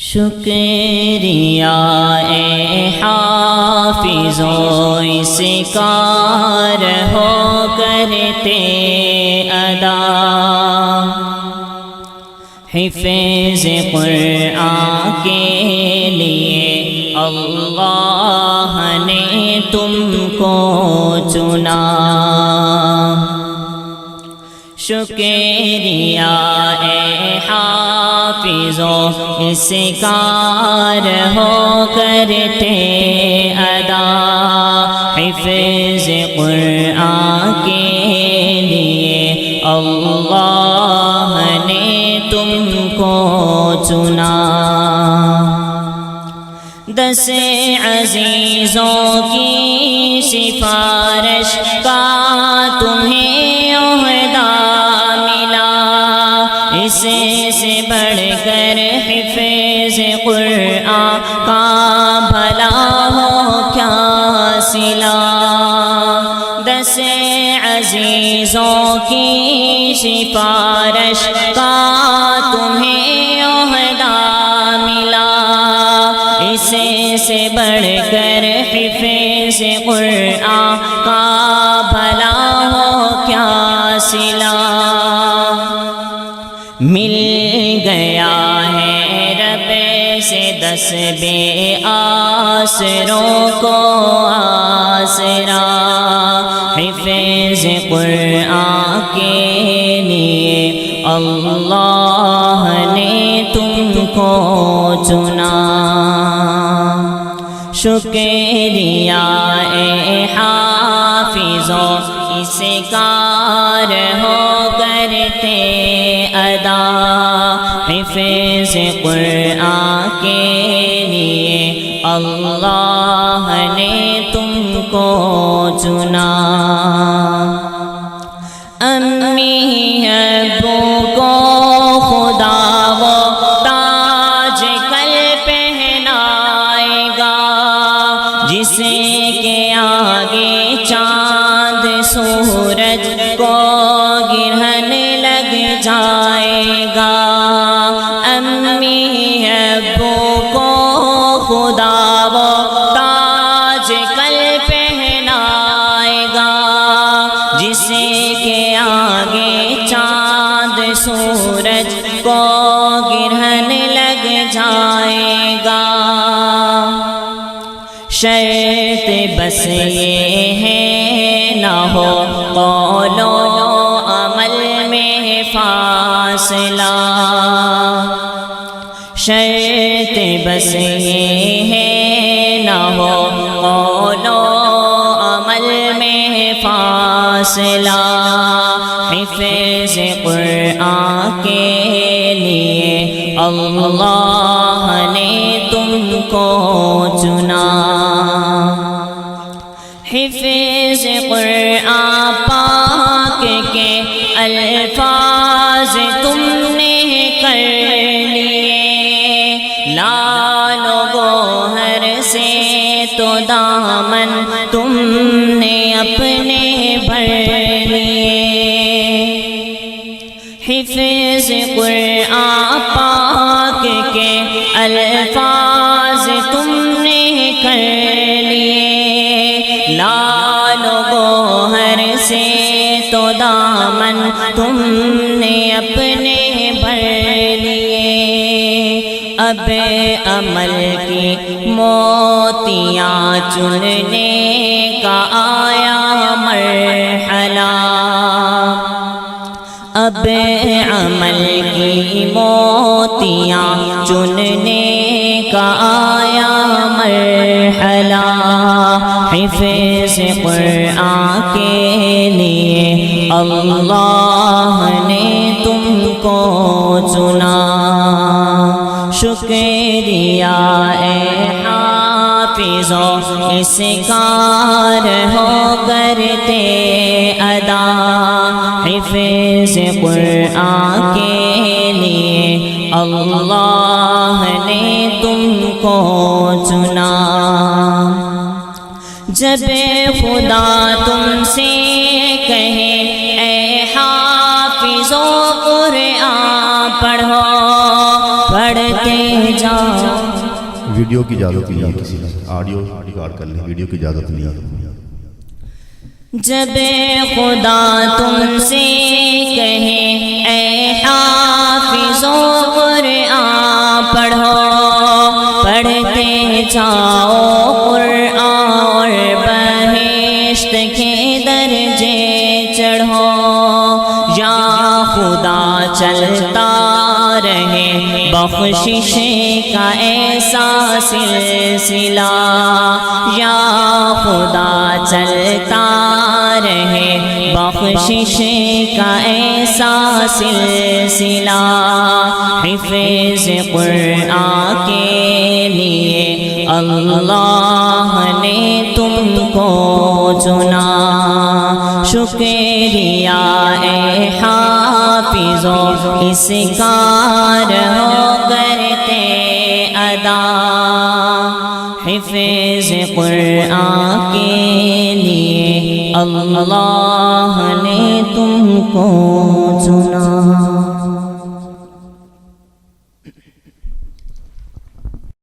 شکریہ اے حافظوں اس کار ہو کرتے ادا، حفظ قرآن کے لیے اللہ نے تم کو چنا۔ شکریہ اے حافظوں اس کار ہو کرتے ادا، حفظ قرآن کے لیے اللہ نے تم کو چنا۔ 10 عزیزوں کی سفارش کا تمہیں عہدہ ملا، اس سے بڑھ کر حفظ قرآن کا بھلا ہو کیا صلہ۔ 10 عزیزوں کی سفارش کا تمہیں عہدہ ملا، اس سے بڑھ کر حفظ قرآن کا بھلا ہو کیا صلہ۔ مل گیا ہے رب سے 10 بے آسروں کو آسرا، حفظ قرآن کے لیے اللہ نے تم کو چنا۔ شکریہ اے حافظوں اس کار ہو کرتے ادا، حفظ قرآن کے لیے اللہ نے تم کو چنا۔ امی ابو کو خدا وہ تاج کل پہنائے گا، جس کے آگے چاند سورج کو گرہن لگ جائے گا۔ امی ابو کو خدا وہ تاج کل پہنائے گا، جس کے آگے چاند سورج کو گرہن لگ جائے گا۔ شرط بس یہ ہے نہ ہو قول و عمل میں فاصلہ، شرط بس یہ ہے نہ ہو قول و عمل میں فاصلہ، حفظ قرآن کے لیے اللہ نے تم کو چنا۔ حفظ قرآن پاک کے الفاظ تم نے کر لیے، لال و گوہر سے تو دامن تم نے اپنے بھر لیے۔ حفظ قرآن پاک کے الفاظ تم نے کر لیے، لال و گوہر سے تو دامن تم نے اپنے بھر لیے۔ اب عمل کی موتیاں چننے کا آیا مرحلہ، اب عمل کی موتیاں چننے کا آیا مرحلہ، حفظ قرآن کے لیے اللہ نے تم کو چنا۔ شکریہ اے حافظوں اس کار ہو کرتے ادا، حفظ قرآن کے لیے اللہ نے تم کو چنا۔ جب خدا تم سے کہے اے حافظوں قرآن پڑھو، پڑھتے پڑھتے جاؤ. ویڈیو کی اجازت نہیں ہے، کسی نے آڈیو ریکارڈ کر لیں، ویڈیو کی اجازت نہیں ہے. جب خدا تم سے کہے اے حافظو قرآن پڑھو، پڑھتے جاؤ قرآن اور بہشت کے درجے چڑھو. یا خدا چلتا رہے بخشش کا ایسا سلسلہ، یا خدا چلتا رہے بخشش کا ایسا سلسلہ. حفظ قرآن کے لیے اللہ نے تم کو چنا. شکریہ اے حافظو اس کار ہو کرتے ادا. حفظ قرآن کے لیے اللہ نے تم کو چنا.